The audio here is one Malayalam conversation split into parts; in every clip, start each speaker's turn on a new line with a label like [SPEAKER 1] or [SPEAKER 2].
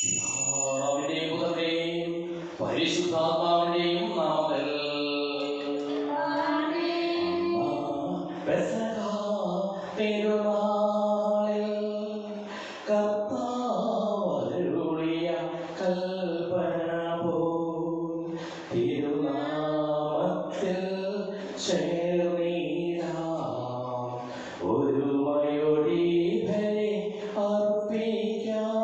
[SPEAKER 1] പിതാവിന്റെയും പുത്രന്റെയും പരിശുദ്ധാത്മാവിന്റെയും നാമത്തിൽ തിരുനാളിൽ കർത്താവരുളിയ കൽപ്പന പോൽ തിരുനാമത്തിൽ ചേർന്നിടാം ഒരുമയോടി ബലി അർപ്പിക്കാം.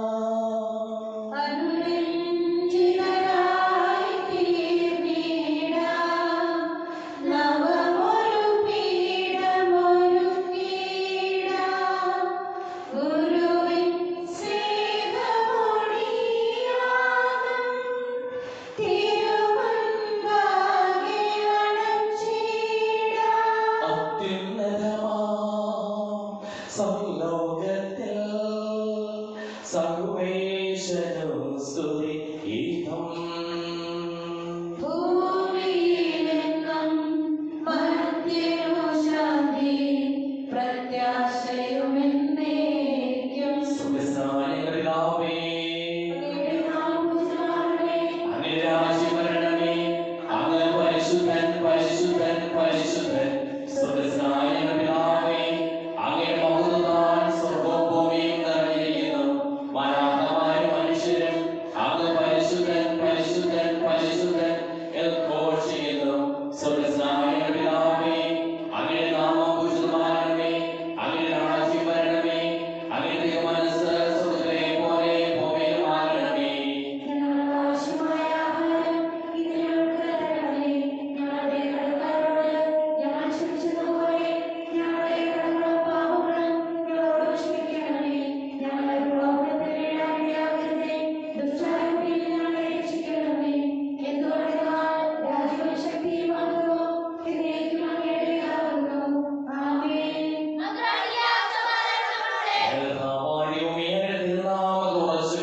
[SPEAKER 1] സർവലോകത്തിൽ സർവേശ്വരനു സ്തുതി ഗീതം.
[SPEAKER 2] ഭൂമിയിലെങ്ങും മർത്യനു ശാന്തി പ്രത്യാശയുമെന്നേക്കും.
[SPEAKER 1] സുഖസ്ഥാനങ്ങളിലാവേ അങ്ങ് രാജ്യം വരണമേ. അങ്ങ് പരിശുദ്ധൻ പരിശുദ്ധൻ പരിശുദ്ധൻ. സുഖസ്ഥാനങ്ങളിലാവേ അങ്ങയുടെ മഹത്വത്താൽ സ്വർഗ്ഗവും ഭൂമിയും നിറഞ്ഞിരിക്കുന്നു. മാലാഖമാരും മനുഷ്യരും അങ്ങ് പരിശുദ്ധൻ പരിശുദ്ധൻ പരിശുദ്ധൻ എന്ന് ഘോഷിക്കുന്നു. സ്വർഗ്ഗസ്ഥാനങ്ങളിലാവേ അങ്ങയുടെ നാമം പൂജിതമാകണമേ. അങ്ങയുടെ രാജ്യം വരണമേ. അങ്ങയുടെ മനസ്സ് സ്വർഗ്ഗത്തിലെ പോലെ ഭൂമിയിലുമാകണമേ.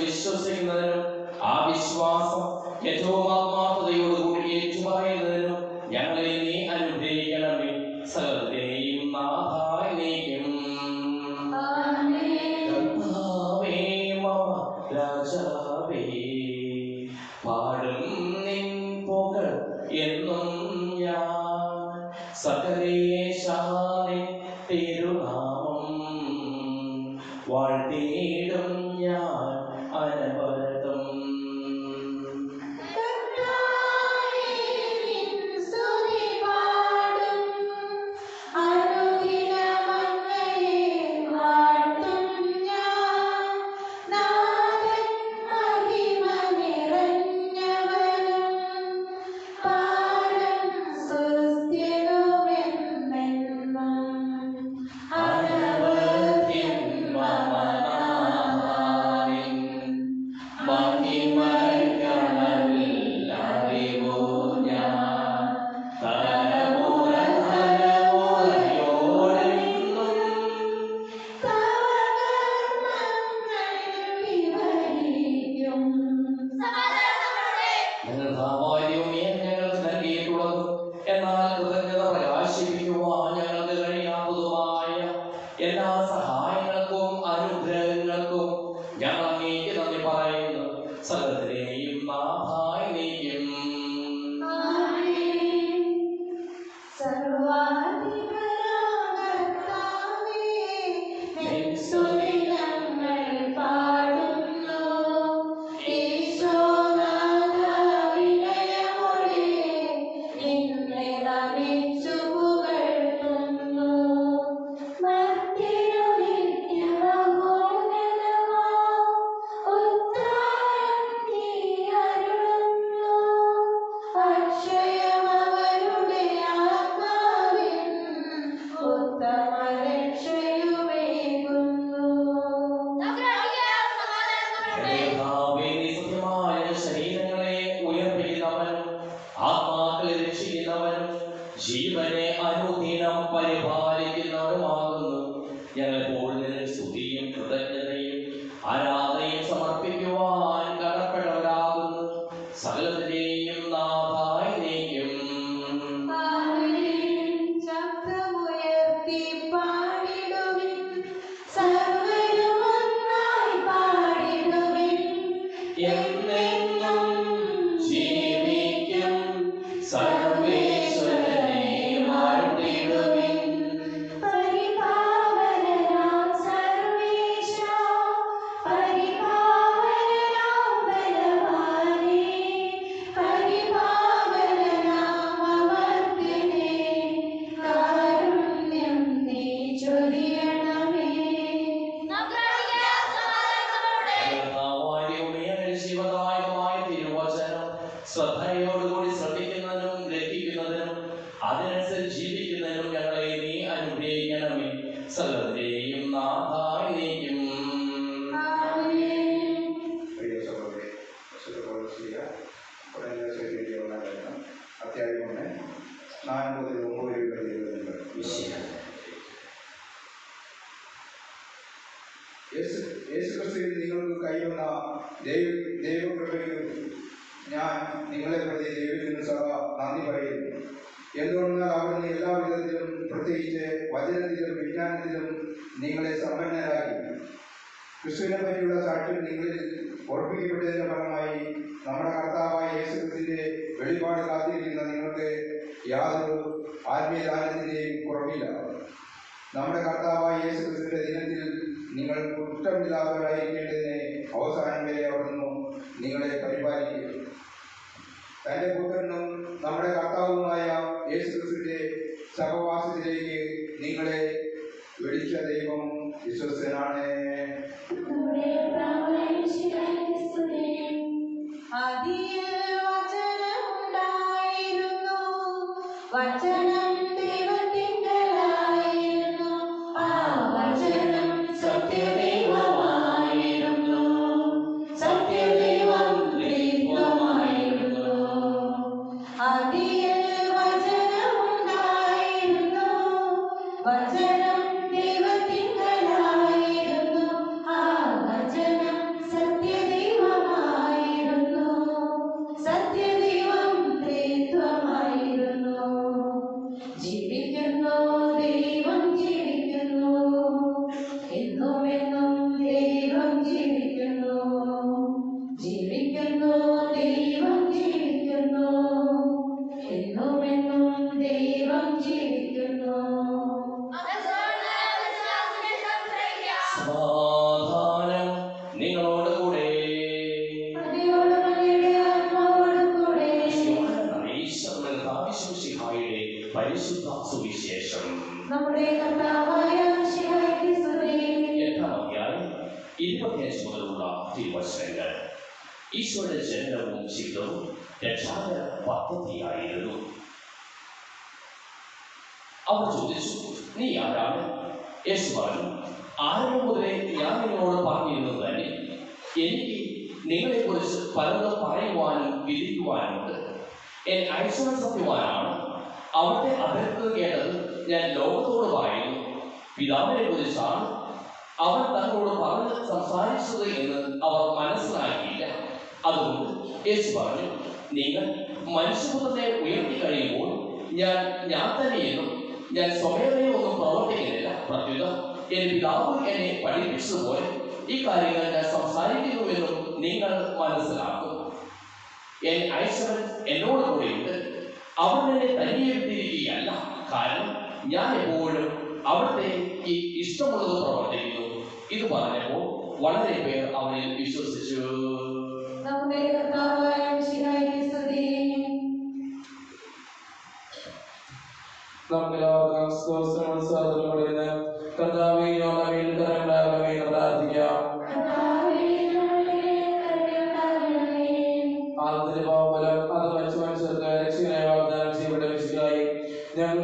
[SPEAKER 1] വിശ്വസിക്കുന്നതിനും ആ വിശ്വാസം ഏറ്റവും ആത്മാർത്ഥതയോടുകൂടി ഏറ്റുപറയുന്നതിനും ഞങ്ങളെ നീ അനുഗ്രഹിക്കണമേ. സകലത്തെയും നാഥായ നീക്കും. കർത്താവേ മമ രാജാവേ പാടും നിൻ പുകഴ് എന്നും ഞാൻ. സകലേശാനിൻ തിരുനാമം വാഴ്ത്തിയിടും ഞാൻ അനവരതം. അനവധ്യം മമനാഥാനിൻ മഹിമകളറിൽ അറിവു ഞാൻ. തലമുറ തലമുറയോടെന്നും ഞങ്ങൾക്ക് നൽകിയിട്ടുള്ളതും എന്നാൽ കൃതജ്ഞത പ്രകാശിപ്പിക്കുവാൻ ഞങ്ങൾക്ക് കഴിയാത്തതുമായ എല്ലാ സഹായങ്ങൾക്കും അനുഗ്രഹങ്ങൾക്കും ഞങ്ങൾ അങ്ങേക്ക് നന്ദി പറയുന്നു. സകലത്തിനെയും നാഥായ നീക്കും.
[SPEAKER 2] മർത്യനു നിത്യമഹോന്നതം
[SPEAKER 3] യേശുക്രിസ്തുവിൽ നിങ്ങൾക്ക് കൈവന്ന ദൈവകൃപയ്ക്ക് ഞാൻ നിങ്ങളെ പ്രതി ദൈവത്തിന് സദാ നന്ദി പറയുന്നു. എന്തുകൊണ്ടെന്നാൽ അവിടുന്ന് എല്ലാവിധത്തിലും പ്രത്യേകിച്ച് വചനത്തിലും വിജ്ഞാനത്തിലും നിങ്ങളെ സമ്പന്നരാക്കി. ക്രിസ്തുവിനെ പറ്റിയുള്ള സാക്ഷ്യം നിങ്ങളിൽ ഉറപ്പിക്കപ്പെട്ടതിന്റെ ഫലമായി നമ്മുടെ കർത്താവായ യേശുക്രിസ്തുവിന്റെ വെളിപാട് കാത്തിരിക്കുന്ന നിങ്ങൾക്ക് യാതൊരു ആത്മീയദാനത്തിന്റെയും കുറവില്ല. നമ്മുടെ കർത്താവായ യേശുക്രിസ്തുവിന്റെ ദിനത്തിൽ നിങ്ങൾ കുറ്റമില്ലാത്തവരായിരിക്കേണ്ടതിനെ അവസാനം വരെ അവിടുന്ന് നിങ്ങളെ പരിപാലിക്കും. തന്റെ പുത്രനും നമ്മുടെ കർത്താവുമായ യേശുക്രിസ്തുവിന്റെ സഹവാസത്തിലേക്ക് നിങ്ങളെ വിളിച്ച ദൈവം വിശ്വസ്തനാണ്.
[SPEAKER 2] വചനം ദൈവത്തിങ്കലായിരുന്നു, ആ വചനം സത്യദൈവമായിരുന്നു, സത്യദൈവം ത്രിത്വമായിരുന്നു. ആദിയിൽ വചനമുണ്ടായിരുന്നു, വചനം ദൈവത്തിങ്കലായിരുന്നു, ആ വചനം സത്യദൈവമായിരുന്നു, സത്യദൈവം ത്രിത്വമായിരുന്നു. ജീവിക്കുന്നു ദൈവം ജീവിക്കുന്നു, എന്നുമെന്നും ദൈവം ജീവിക്കുന്നു. ജീവിക്കുന്നു ദൈവം ജീവിക്കുന്നു, എന്നുമെന്നും ദൈവം ജീവിക്കുന്നു.
[SPEAKER 1] സമാധാനം നിങ്ങളോട് കൂടെ. പരിശുദ്ധ സുവിശേഷം
[SPEAKER 2] നമ്മുടെ കർത്താവായ മിശിഹായ്ക്ക് സ്തുതി.
[SPEAKER 1] 8-ാം അധ്യായം 25 മുതലുള്ള തിരുവചനങ്ങൾ. ഈശോയുടെ ജനനവും ജീവിതവും രക്ഷാകര പദ്ധതിയായിരുന്നു. അവർ ചോദിച്ചു, നീ ആരാണ്? യേശു പറഞ്ഞു, ആരംഭം മുതലേ ഞാൻ നിങ്ങളോട് പറഞ്ഞിരുന്നത് തന്നെ. എനിക്ക് നിങ്ങളെക്കുറിച്ച് പലതും പറയുവാനും വിധിക്കുവാനുണ്ട്. എന്നെ അയച്ചവൻ സത്യവാനാണ്. അവിടുത്തെ അതിർത്ത് കേട്ടത് ഞാൻ ലോകത്തോട് പറയുന്നു. പിതാവിനെ കുറിച്ചാണ് അവൻ തങ്ങളോട് പറഞ്ഞ് സംസാരിച്ചത് എന്ന് അവർ മനസ്സിലാക്കിയില്ല. അതുകൊണ്ട് യേശു പറഞ്ഞു, നിങ്ങൾ മനുഷ്യപുത്രനെ ഉയർത്തി കഴിയുമ്പോൾ ഞാൻ തന്നെയെന്നും ഞാൻ സ്വയമേ ഒന്നും പ്രവർത്തിക്കുന്നില്ല. പ്രത്യുത എന്റെ പിതാവ് എന്നെ പഠിപ്പിച്ചതുപോലെ ഈ കാര്യങ്ങൾ ഞാൻ സംസാരിക്കുന്നുവെന്നും നിങ്ങൾ മനസ്സിലാക്കും. എന്നെ അയച്ചവൻ എന്നോട് കൂടെയുണ്ട്. അവൻ എന്നെ തനിയെ വിട്ടിരിക്കുകയല്ല, കാരണം ഞാൻ എപ്പോഴും അവിടുത്തെ ഈ ഇഷ്ടമുള്ളത് പ്രവർത്തിക്കുന്നു. ഇത് പറഞ്ഞപ്പോൾ വളരെ പേർ അവനിൽ വിശ്വസിച്ചു.
[SPEAKER 2] നമ്മുടെ കർത്താവായ മിശിഹായ്ക്ക് സ്തുതി.
[SPEAKER 4] ഞങ്ങളുടെ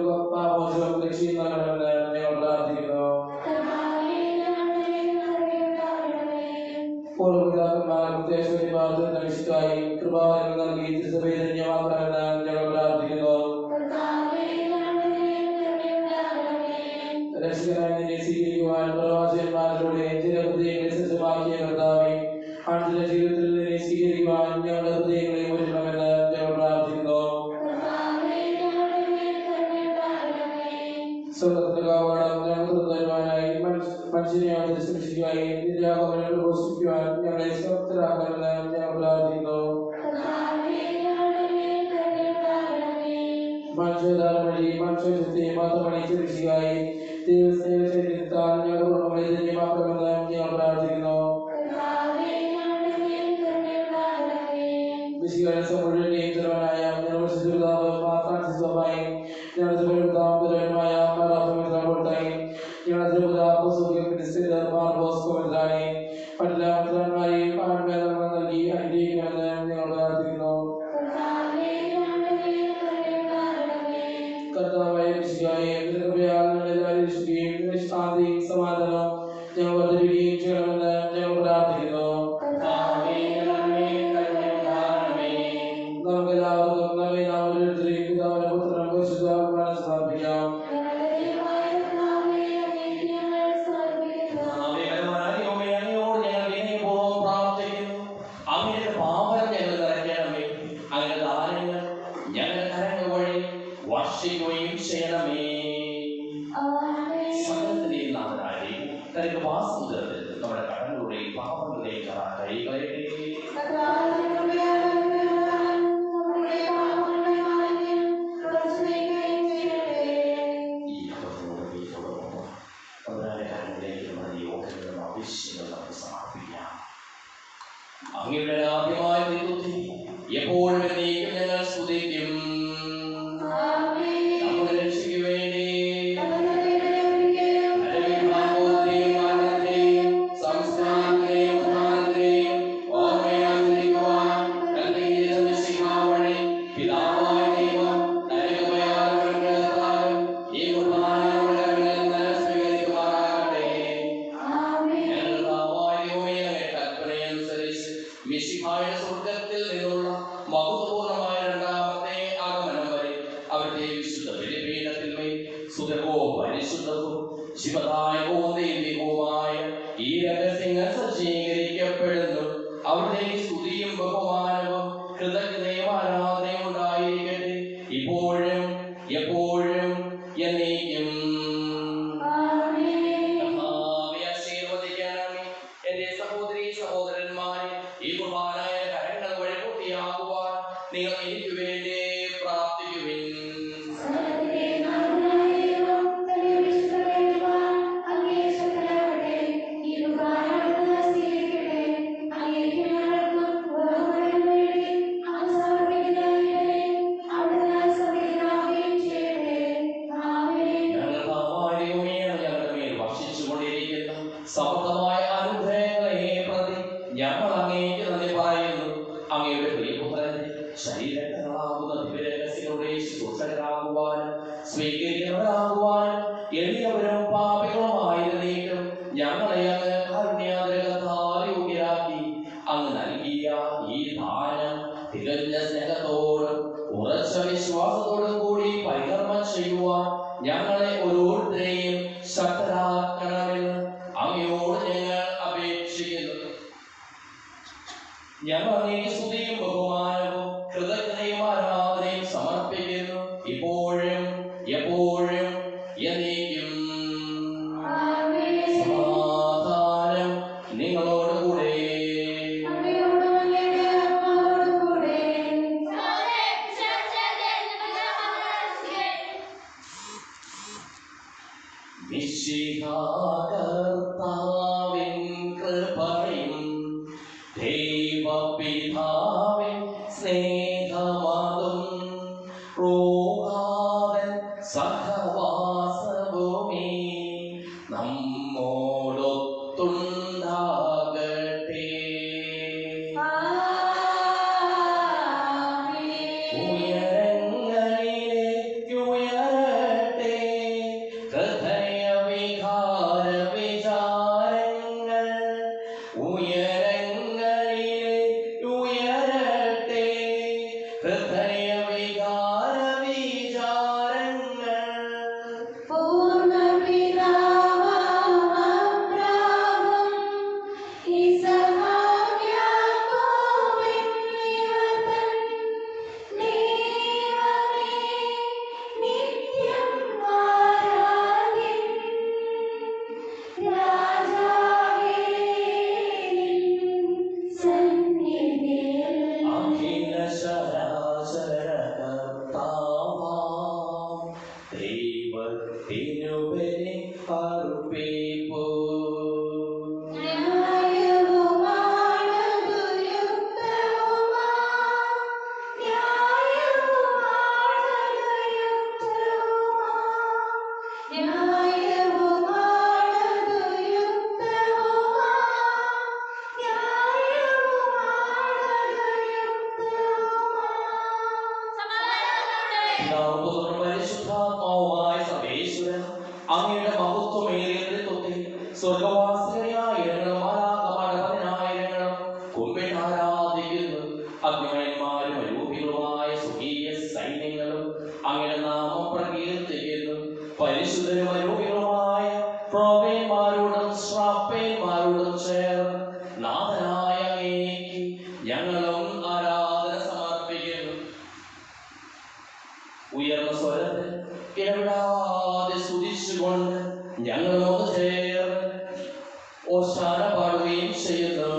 [SPEAKER 1] അങ്ങയുടെ ആദ്യമായ ദൈവത്തെ എപ്പോഴും എന്നേക്കും ഞങ്ങൾ സ്തുതിക്കും. നമ്മുടെ രക്ഷയ്ക്ക് വേണ്ടി സ്വർഗത്തിൽ നിന്നുള്ള മഹത്വപൂർണമായ രണ്ടാമത്തെ ആഗമനം വരെ അവരുടെ വിശുദ്ധ ബലിപീഠത്തിന്മേൽ സുഖവും പരിശുദ്ധവും ശിവദായകവും ദൈവികവുമായ ഈ രഹസ്യങ്ങൾ സജ്ജീകരിക്കപ്പെടുന്നു. അവരുടെ സ്തുതിയും ബഹുമാനവും കൃതജ്ഞതയും ആരാധനയും ഉണ്ടായിരിക്കട്ടെ ഇപ്പോഴും എപ്പോഴും എന്നേക്കും. എന്റെ സഹോദരീ സഹോദരന്മാരെ, ഈ കുർബാനായ കരങ്ങൾ വഴി പൂർത്തിയാകുവാൻ നിങ്ങൾ എനിക്ക് വേണ്ടി പ്രാർത്ഥിക്കുവിൻ. സമൃദ്ധമായ അനുഗ്രഹങ്ങളെ പ്രതി ഞങ്ങൾ അങ്ങേക്ക് നന്ദി പറയുന്നു. അങ്ങയുടെ പ്രിയപുത്രന്റെ ശരീരങ്ങളാകുന്ന ദിവ്യരഹസ്യങ്ങളുടെ ശുശ്രൂഷകരാകുവാനും സ്വീകരിക്കുന്നവരാകുവാനും എളിയവരും പാപികളുമായിരുന്നേക്കും ഞങ്ങളെ അങ്ങ് കാരുണ്യാതിരകത്താൽ യോഗ്യരാക്കി. അങ്ങ് നൽകിയ ഈ ദാനം തികഞ്ഞ സ്നേഹത്തോടും ഉറച്ച വിശ്വാസത്തോടും കൂടി പരികർമ്മം ചെയ്യുവാൻ ഞങ്ങളെ ഓരോരുത്തരെയും ശക്തരാക്കണമെന്ന് അങ്ങയോട് ഞങ്ങൾ അപേക്ഷിക്കുന്നു. ഞങ്ങൾ അങ്ങേക്ക് സ്തുതിയും ബഹുമാനവും കൃതജ്ഞതയും ആരാധനയും സമർപ്പിക്കുന്നു ഇപ്പോഴും എപ്പോഴും എന്നേക്കും. സമാധാനം നിങ്ങളോടുകൂടെ. കർത്താവിൻ കൃപയും ദൈവപിതാവിൻ സ്നേഹമതും റൂഹാവൻ സഹവാസവുമേ നമ്മോടൊത്തുണ്ടാകട്ടെ. അങ്ങയുടെ മഹത്വമേറിയ തൊട്ടി സ്വർഗവാസികളായ പതിനായിരങ്ങളും കുമ്പിട്ട് ആരാധിക്കുന്നു. അഗ്നിമയന്മാരും അരൂപികളുമായ സ്വകീയ സൈന്യങ്ങളും അങ്ങയുടെ നാമം പ്രകീർത്തിക്കുന്നു. പരിശുദ്ധരും അരൂപികളുമായ പ്രൊഫേന്മാരോടും ശ്രാപ്പേന്മാരോടും ചേർന്ന് നാഥനായ അങ്ങേക്ക് ഞങ്ങളും ആരാധന സമർപ്പിക്കുന്നു. ഉയർന്ന സ്വരത്തിൽ ഇടപെടാതെ സ്തുതിച്ചുകൊണ്ട് ഞങ്ങൾ ഒന്ന് ചേർന്ന് ഓശാന പാടുകയും ചെയ്യുന്നു.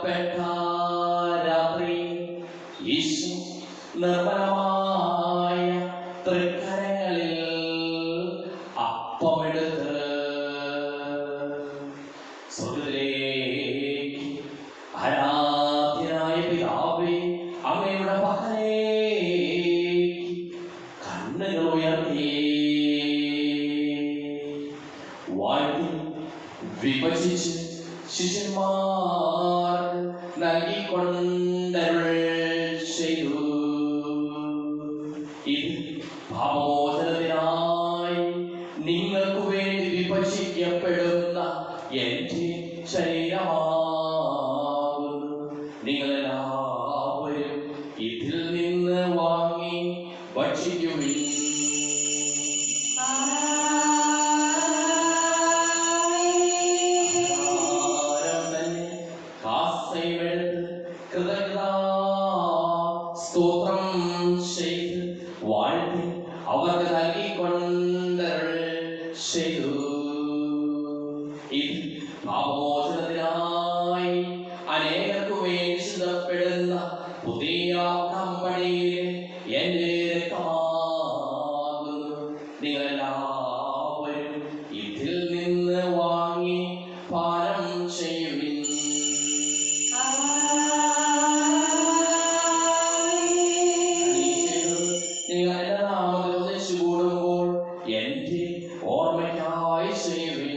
[SPEAKER 1] തിരഞ്ഞെടുക്കപ്പെട്ട രാത്രി യേശു നിർമ്മലമായ തൃക്കരങ്ങളിൽ അപ്പമെടുത്ത് സ്വർഗ്ഗത്തിലേക്ക് ആരാധ്യനായ പിതാവേ അങ്ങയുടെ പക്കലേക്ക് കണ്ണുകൾ ഉയർത്തി വാഴ്ത്തി വിഭജിച്ച് ശിഷ്യന്മാർ നൽകിക്കൊണ്ടരുൾ ചെയ്തു. ഇത് പാപമോചനത്തിനായി നിങ്ങൾക്ക് വേണ്ടി വിഭജിക്കപ്പെടുന്ന എന്റെ ശരീരമാകുന്നു. നിങ്ങളെല്ലാവരും ഇതിൽ നിന്ന് വാങ്ങി ഭക്ഷിക്കുവിൻ. സ്തോത്രം ചെയ്ത് വാഴ്ത്തി അവർക്ക് നൽകിക്കൊണ്ടരുൾ ചെയ്തു. ഇത് പാപമോചനത്തിനായി അനേകർക്കു വേണ്ടി ചിന്തപ്പെടുന്ന പുതിയ ഉടമ്പടിയിലെ എന്റെ രക്തമാകുന്നു. നിങ്ങളെല്ലാവരും ഇതിൽ നിന്ന് വാങ്ങി പാനം ചെയ്യുവിൻ. നിങ്ങൾ എന്റെ നാമത്തിൽ ഒന്നിച്ചു കൂടുമ്പോൾ എന്റെ ഓർമ്മയ്ക്കായി ചെയ്യുവിൻ.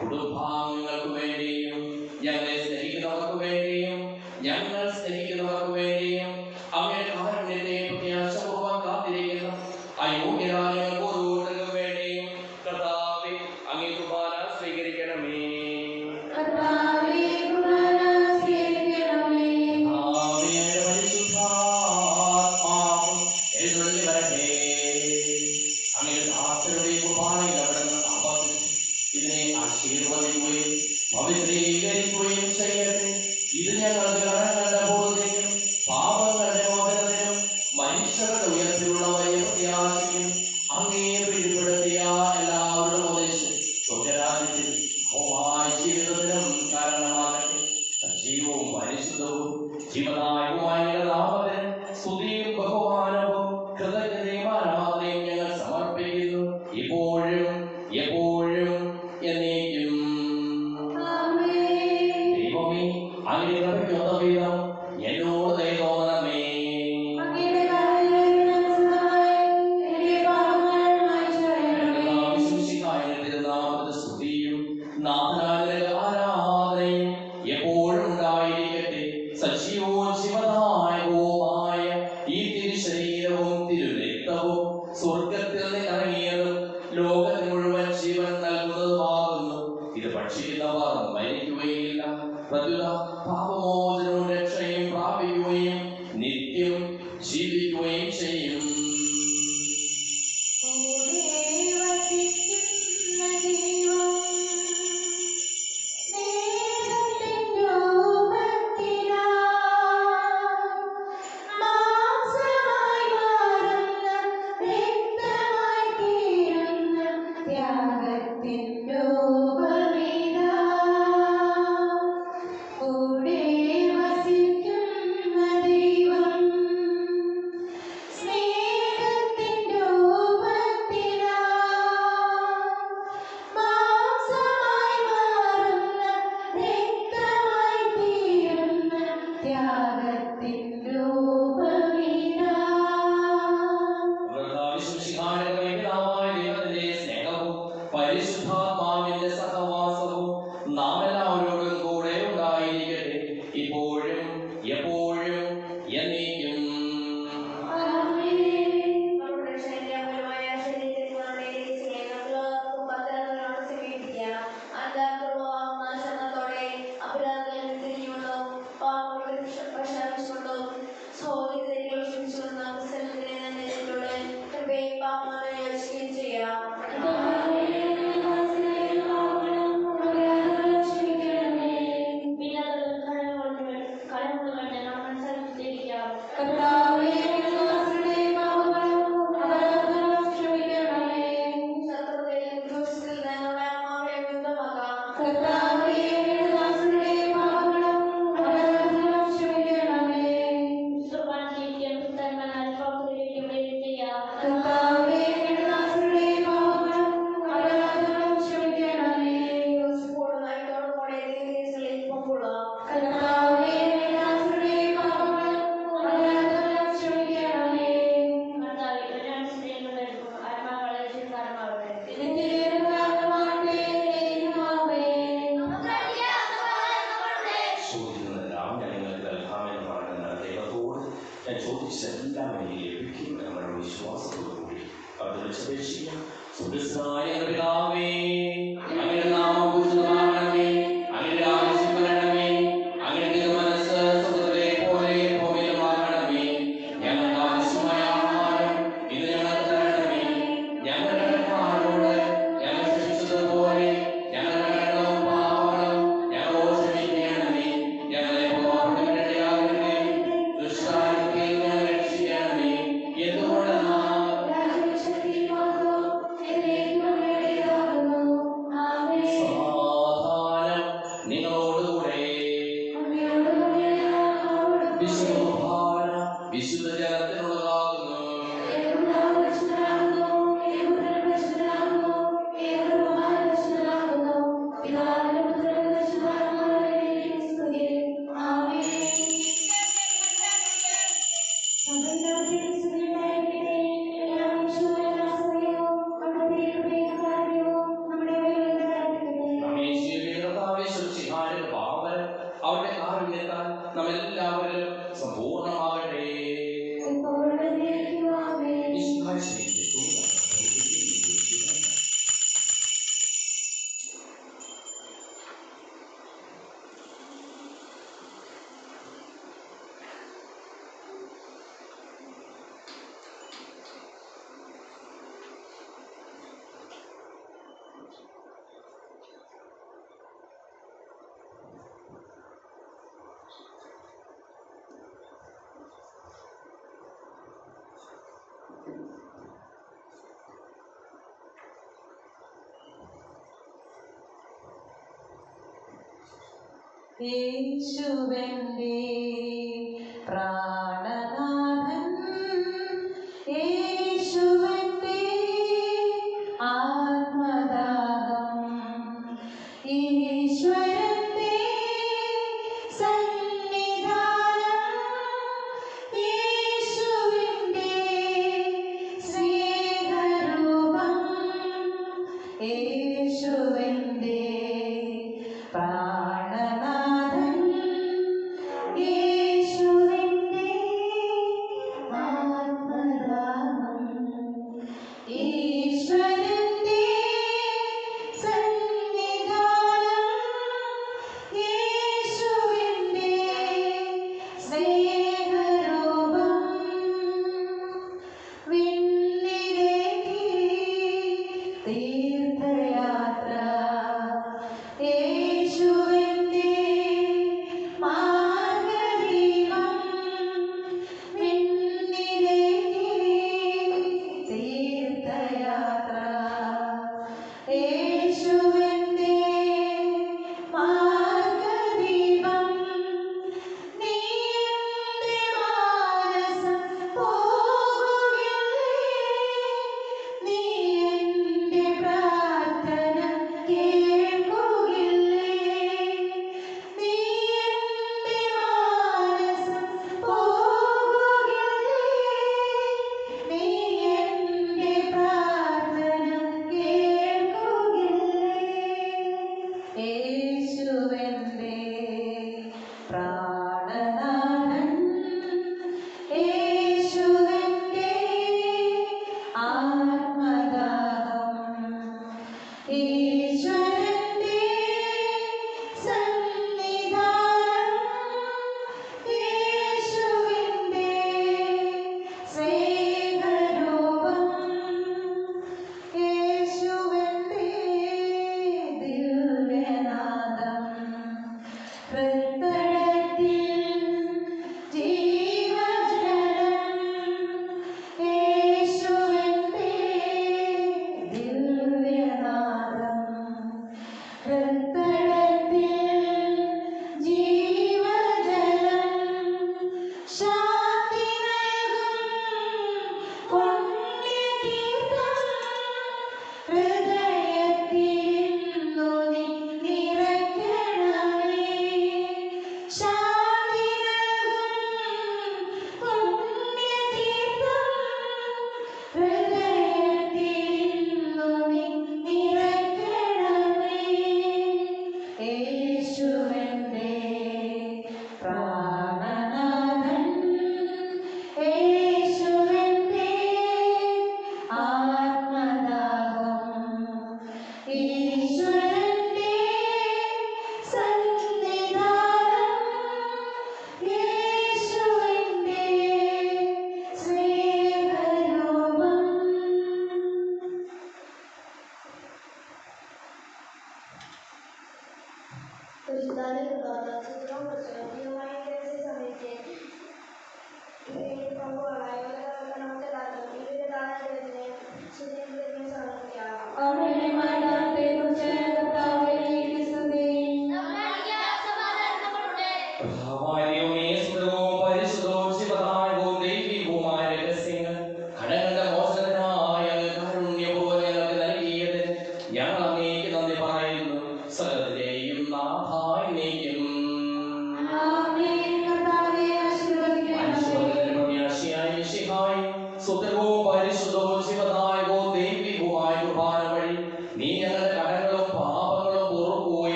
[SPEAKER 1] കുടുംബാംഗങ്ങൾക്കു വേണ്ടിയും ഞങ്ങളെ സ്നേഹിക്കുന്നവർക്ക് വേണ്ടിയും ഞങ്ങൾ സ്നേഹിക്കുന്നവർക്ക് വേണ്ടിയും അങ്ങയുടെ കാരുണ്യത്തെ പ്രത്യാശപൂർവ്വം കാത്തിരിക്കുന്ന അയോഗ്യരായ ഞങ്ങൾക്ക് ഓരോരുത്തർക്കും വേണ്ടിയും കർത്താവേ അങ്ങേ കുർബാന സ്വീകരിക്കണമേ. പരിശുദ്ധാത്മാവ് എഴുന്നള്ളി വരട്ടെ. അങ്ങയുടെ ദാസരുടെ കുർബാനയിൽ അവിടുന്ന് ഇതിനെ ആശീർവദിക്കുകയും പവിത്രീകരിക്കുകയും ചെയ്യട്ടെ. ഇത് ഞങ്ങളുടെ കടങ്ങളുടെ ബോധത്തിനും പാപങ്ങളുടെ മോചനത്തിനും മനുഷ്യരുടെ ഉയർത്തിലുള്ള വലിയ പ്രത്യാശയ്ക്കും അങ്ങേ പിടിപ്പെടുത്തിയ എല്ലാവരുടെ ഉപദേശം സ്വർഗരാജ്യത്തിൽ ജീവിതത്തിനും കാരണമാകട്ടെ. സജീവവും പരിശുദ്ധവും ജീവദായകവുമായ നാമത്തിന് സ്തുതിയും ബഹുമാനവും കൃതജ്ഞതയും ആരാധനയും ഞങ്ങൾ സമർപ്പിക്കുന്നു, ഇപ്പോഴും എപ്പോഴും എന്നേക്കും. ദൈവമേ, അങ്ങയുടെ കൃപയ്ക്കൊത്ത വിധം എന്നോട് ദയ തോന്നണമേ. തിരുനാമത്തിന്റെ സ്തുതിയും നാഥനായ ആരാധനയും എപ്പോഴും ഉണ്ടായിരിക്കട്ടെ. സജീവവും ശിവദായകവുമായ ഈ തിരുശരീരവും തിരുരക്തവും സ്വർഗത്തിൽ നിന്ന് ഇറങ്ങിയതും ലോകത്തിന് മുഴുവൻ ജീവൻ നൽകുന്നതുമാകുന്നു. ഇത് ഭക്ഷിക്കുന്നവർ മരിക്കുകയില്ല, പ്രത്യുത പാപമോചനവും രക്ഷയും പ്രാപിക്കുകയും നിത്യം ജീവിക്കുകയും ചെയ്യും.
[SPEAKER 2] ത്യാഗത്തിൻ രൂപമേ
[SPEAKER 1] എന്നേക്കും.
[SPEAKER 2] യേശുവന്റെ പ്രാണനാഥൻ, യേശുവന്റെ ആത്മദാഹം, ഈശ്വരന്റെ സന്നിധാനം, യേശുവിന്റെ സ്നേഹരൂപം, യേശുവിന്റെ പ്രാണനാഥൻ, യേശുവിന്റെ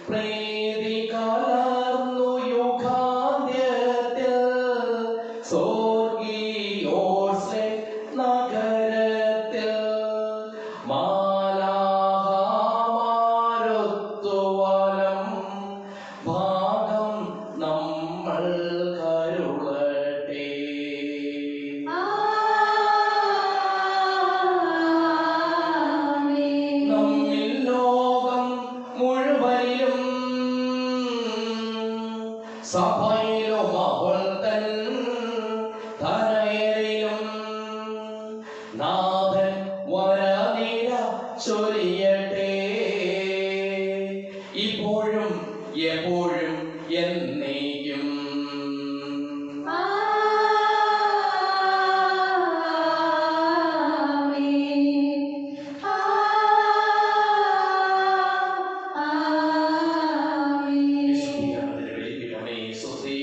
[SPEAKER 1] പ്രീതി കലർന്നു യുഗാന്ത്യത്തിൽ സ്വർഗീയോർസെ നഗരത്തിൽ മാലാഖമാരൊത്തുവലം ഭാഗം നമ്മൾ കരുളട്ടെ. നമ്മിൽ ലോകം മുഴുവനിലും സഭയിലും അവൾ തൻ ധനയരിലും നാഥൻ വരനിര ചൊരിയട്ടെ. ഇപ്പോഴും എപ്പോഴും എന്നേക്കും. വിശുദ്ധീകരണത്തിന് വേണ്ടിയിട്ടമേ സ്വസ്തി.